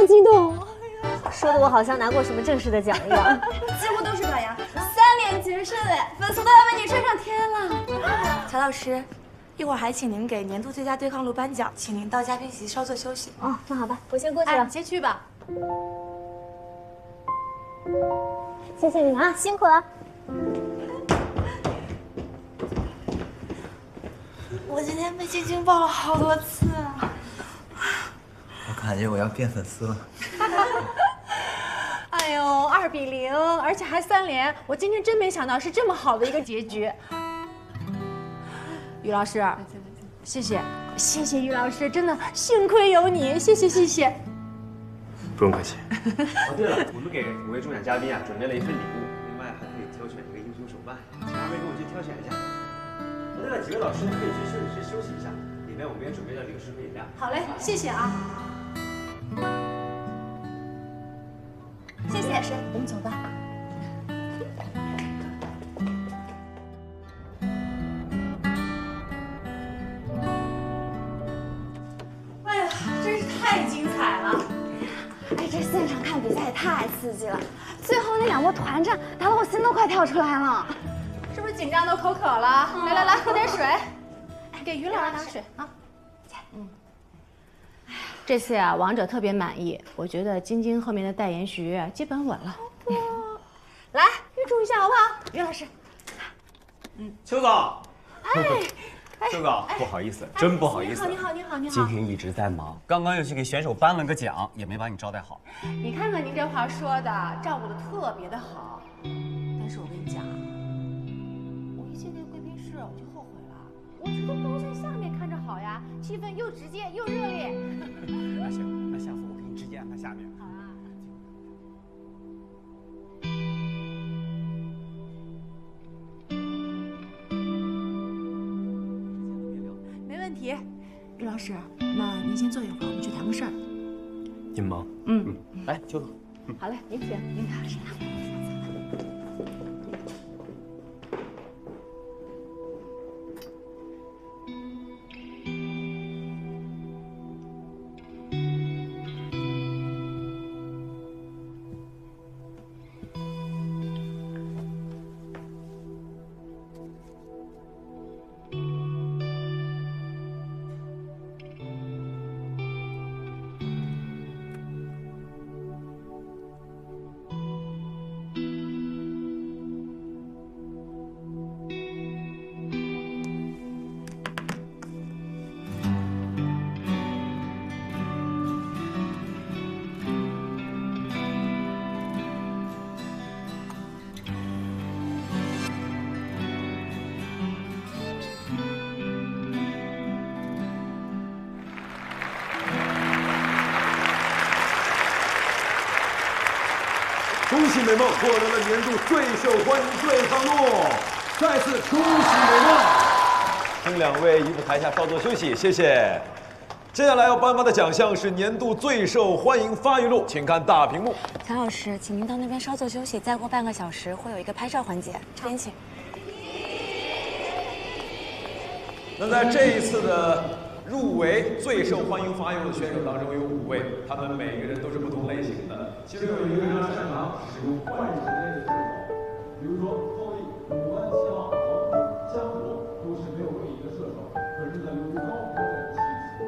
激动，说的我好像拿过什么正式的奖一样。几乎都是表扬，3连决胜哎，粉丝都要为你吹上天了。乔老师，一会儿还请您给年度最佳对抗路颁奖，请您到嘉宾席稍作休息。哦，那好吧，我先过去了。先去吧。谢谢你们啊，辛苦了。我今天被晶晶抱了好多次啊。我感觉我要变粉丝了。哎呦，2比0，而且还3连，我今天真没想到是这么好的一个结局。于老师，谢谢，谢谢于老师，真的幸亏有你，谢谢谢谢。不用客气。哦，对了，我们给5位中奖嘉宾啊准备了一份礼物，另外还可以挑选一个英雄手办，请2位跟我去挑选一下。对了，几位老师可以去休息室休息一下，里面我们也准备了零食和饮料。好嘞，谢谢啊。谢谢老师，我们走吧。哎呀，真是太精彩了！哎，这现场看比赛也太刺激了，最后那2波团战打得我心都快跳出来了。是不是紧张都口渴了？来，喝点水。给于老师拿水啊。这次呀，王者特别满意，我觉得晶晶后面的代言许愿基本稳了。来，预祝一下好不好？于老师。邱总。邱总，不好意思，真不好意思。你好。今天一直在忙，刚刚又去给选手颁了个奖，也没把你招待好。你看看您这话说的，照顾的特别的好。但是我跟你讲，我一进那个贵宾室我就后悔了，我觉得不如在下面看着好呀，气氛又直接又热烈。那行，那下次我给你直接安排下面。好啊。没问题，于老师，那您先坐一会儿，我们去谈个事儿。您忙。来，邱总。好嘞，您请，您谈事。恭喜美梦获得了年度最受欢迎对抗路，再次恭喜美梦！请2位移步台下稍作休息，谢谢。接下来要颁发的奖项是年度最受欢迎发育路，请看大屏幕。乔老师，请您到那边稍作休息，再过半个小时会有一个拍照环节，这边请。那在这一次的入围最受欢迎发育路的选手当中有5位，他们每个人都是不同类型的。其中有一个非常擅长使用幻影类的选手，比如说后羿、鲁班、齐王、黄埔、江湖都是没有位移的射手，可是在由于高空的气势。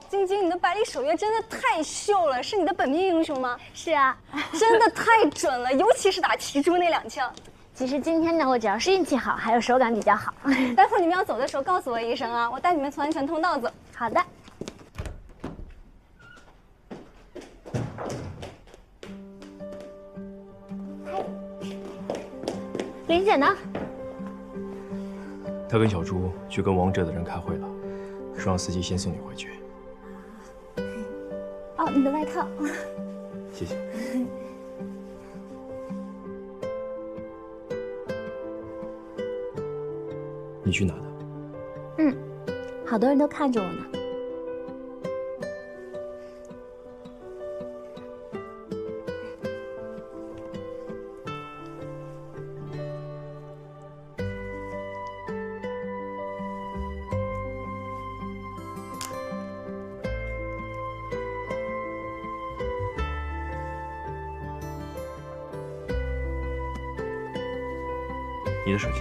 晶晶，你的百里守约真的太秀了，是你的本命英雄吗？是啊，真的太准了，尤其是打骑猪那2枪。其实今天呢，我只要是运气好，还有手感比较好。待会儿你们要走的时候告诉我一声啊，我带你们从安全通道走。好的。林姐呢？他跟小朱去跟王者的人开会了，说让司机先送你回去。哦，你的外套。谢谢。你去拿的。嗯，好多人都看着我呢。你的手机。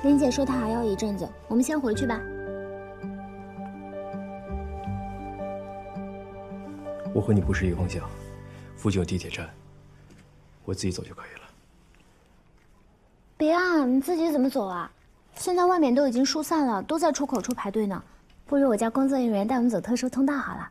林姐说她还要一阵子，我们先回去吧。我和你不是一个方向，附近有地铁站，我自己走就可以了。别啊，你自己怎么走啊？现在外面都已经疏散了，都在出口处排队呢。不如我叫工作人员带我们走特殊通道好了。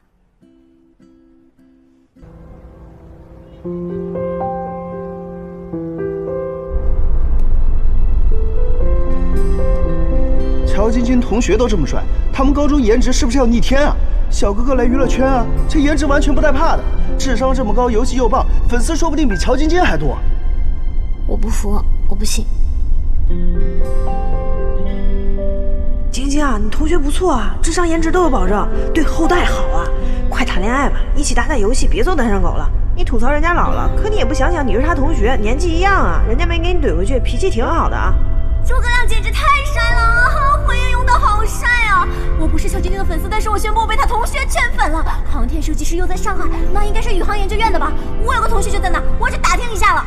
乔晶晶同学都这么帅，他们高中颜值是不是要逆天啊？小哥哥来娱乐圈啊，这颜值完全不带怕的，智商这么高，游戏又棒，粉丝说不定比乔晶晶还多。我不服，我不信。晶晶啊，你同学不错啊，智商颜值都有保证，对后代好啊！快谈恋爱吧，一起打打游戏，别做单身狗了。你吐槽人家老了，可你也不想想你是他同学，年纪一样啊，人家没给你怼回去，脾气挺好的啊。诸葛亮简直太帅了啊！火焰勇斗好帅啊！我不是乔晶晶的粉丝，但是我宣布我被他同学圈粉了。航天设计师又在上海，那应该是宇航研究院的吧？我有个同学就在那，我去打听一下了。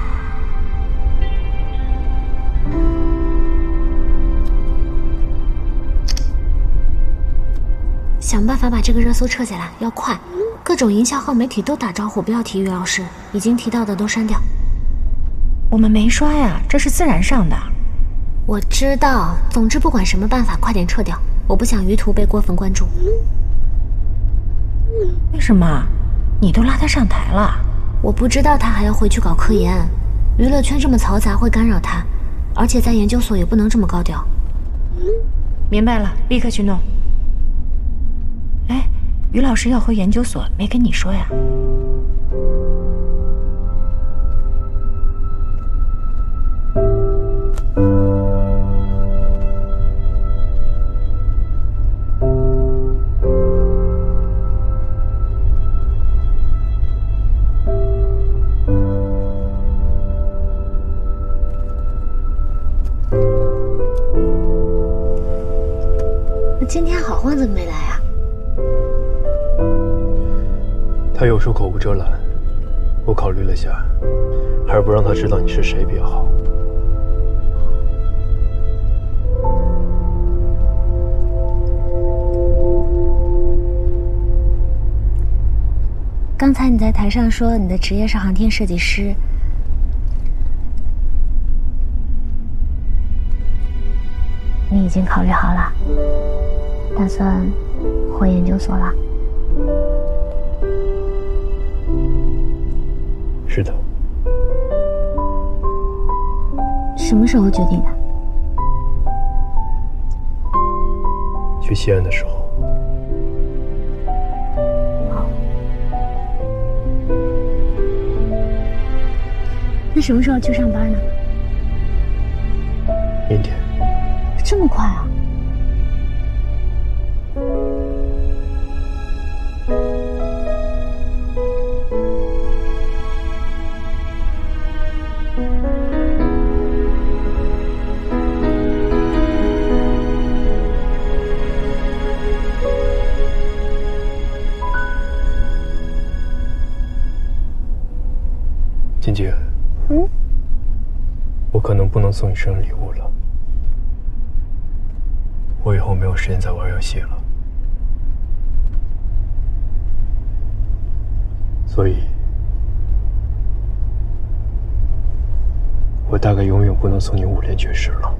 想办法把这个热搜撤下来，要快！各种营销号媒体都打招呼，不要提于老师，已经提到的都删掉。我们没刷呀，这是自然上的。我知道，总之不管什么办法，快点撤掉，我不想于途被过分关注。为什么？你都拉他上台了？我不知道他还要回去搞科研，娱乐圈这么嘈杂会干扰他，而且在研究所也不能这么高调。明白了，立刻去弄。哎，于老师要回研究所，没跟你说呀？今天好晃怎么没来啊？他有时口无遮拦，我考虑了下，还是不让他知道你是谁比较好。刚才你在台上说你的职业是航天设计师，你已经考虑好了，打算回研究所了？是的。什么时候决定的？去西安的时候。好。那什么时候去上班呢？明天。这么快啊？晶晶。我可能不能送你生日礼物了。我以后没有时间再玩游戏了，所以，我大概永远不能送你5连绝世了。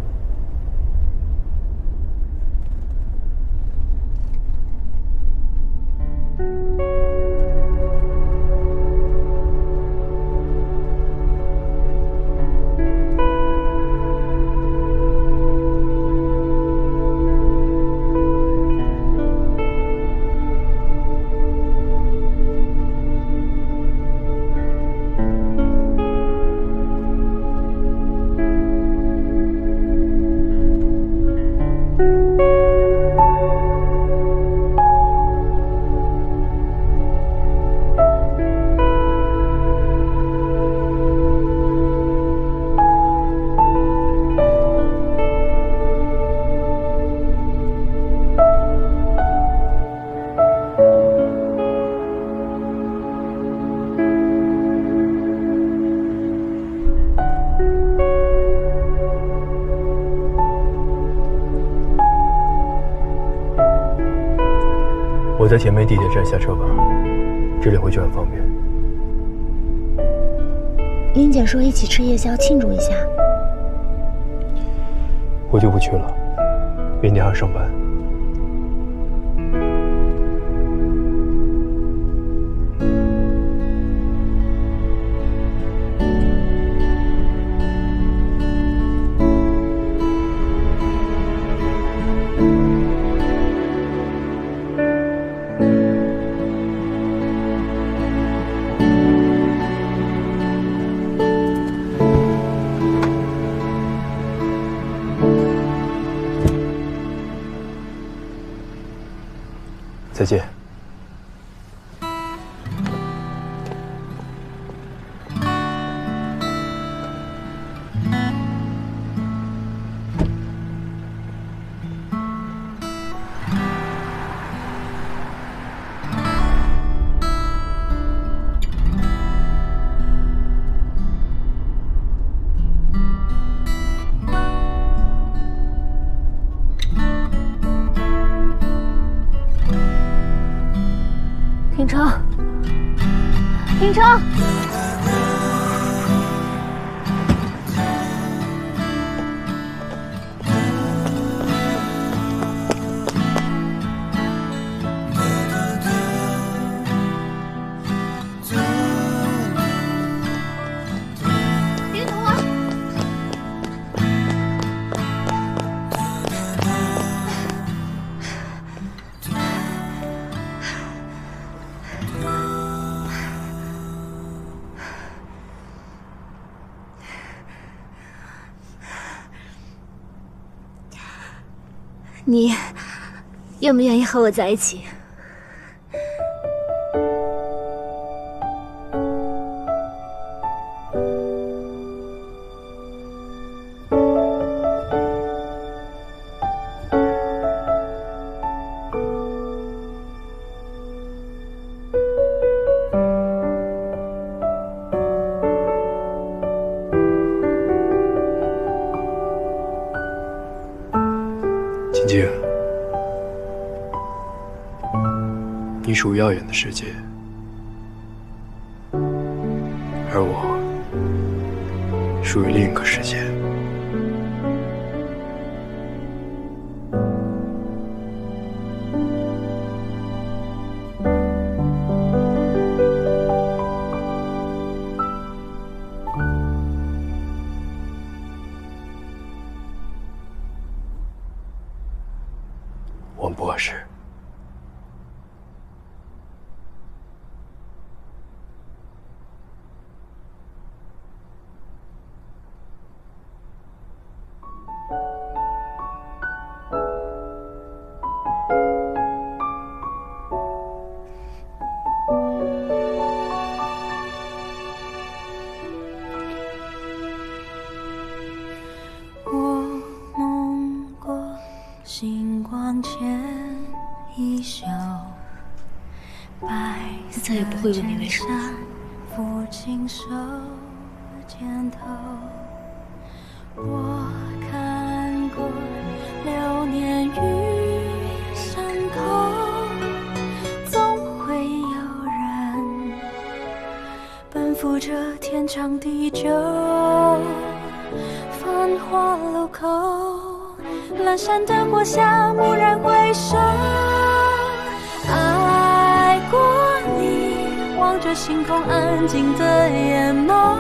在前面地铁站下车吧，这里回去很方便。林姐说一起吃夜宵庆祝一下。我就不去了，明天还要上班。再见。停车！停车！别躲！你愿不愿意和我在一起？晶晶，你属于耀眼的世界，而我属于另一个世界。我们不合适。我梦过星光前一宿，白再也不会问你为什么。抚琴手肩头，我看过流年与伤口，总会有人奔赴这天长地久。繁华路口，阑珊灯火下，蓦然回首，爱过你，望着星空安静的眼眸，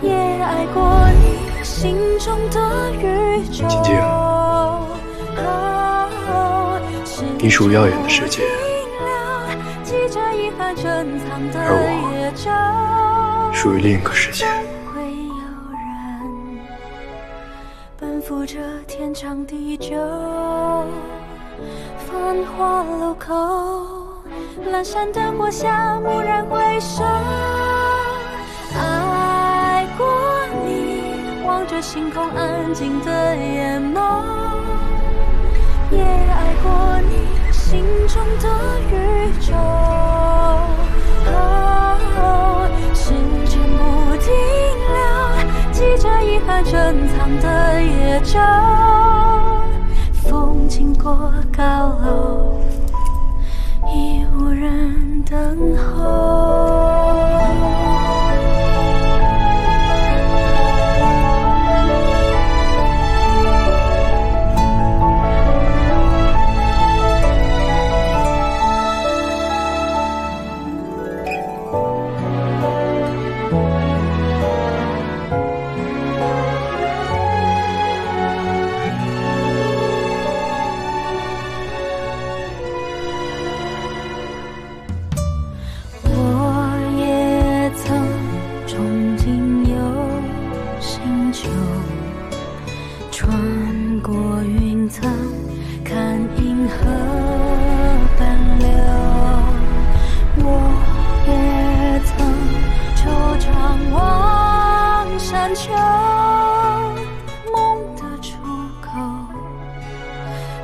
也爱过你心中的宇宙。晶晶，你属于耀眼的世界，而我属于另一个世界。奔赴这天长地久，繁华路口，阑珊灯火下，蓦然回首，爱过你，望着星空安静的眼眸，也爱过你心中的宇宙。时间不停留，记着遗憾珍藏的夜舟，风经过高楼，等候。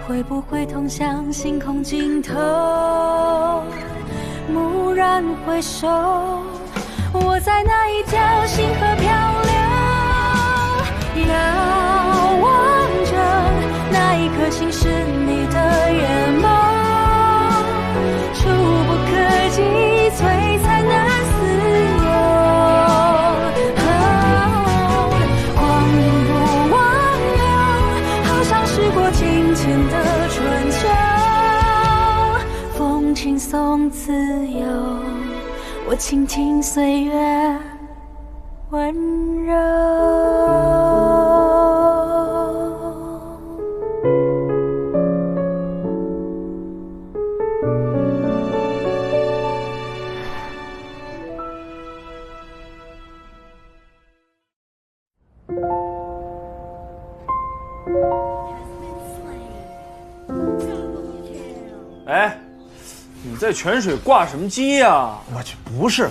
会不会通向星空尽头？蓦然回首，我在那一条星河漂流，遥望着那一颗星是你的眼眸，触不可及，璀璨难自由。光阴不挽留，好像时过境迁的春秋，风轻松自由，我倾听岁月温柔。哎，你在泉水挂什么机呀？我去，不是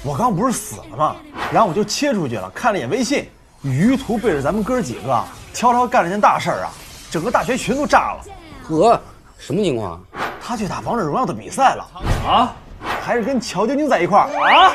我刚不是死了吗？然后我就切出去了，看了眼微信，于途背着咱们哥几个悄悄干了件大事儿啊，整个大学群都炸了。呵，什么情况？他去打王者荣耀的比赛了啊，还是跟乔晶晶在一块儿啊！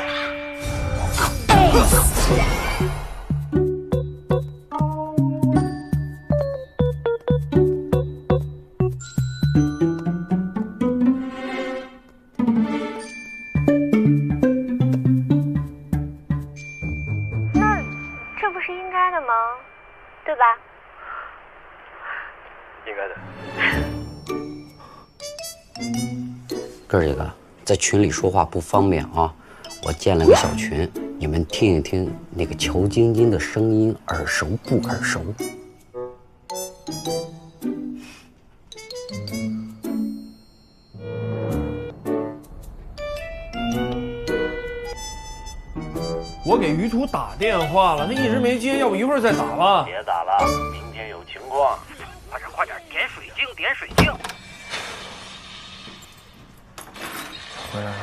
对吧？应该的。哥儿几个在群里说话不方便啊，我建了个小群，你们听一听那个乔晶晶的声音耳熟不耳熟？我给于途打电话了，他一直没接，要不一会儿再打吧？别打了，明天有情况。快点，点水晶，点水晶。回来了。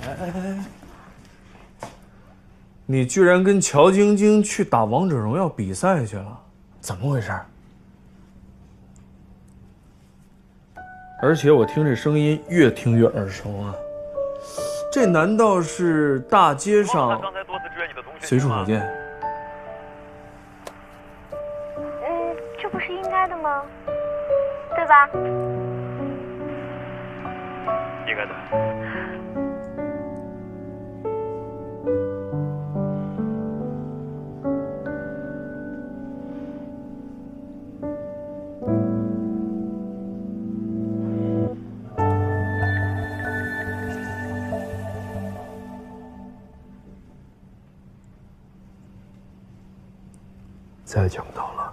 哎，你居然跟乔晶晶去打王者荣耀比赛去了，怎么回事？而且我听这声音越听越耳熟啊。这难道是大街上随处可见？这不是应该的吗？对吧？应该的。再讲到了。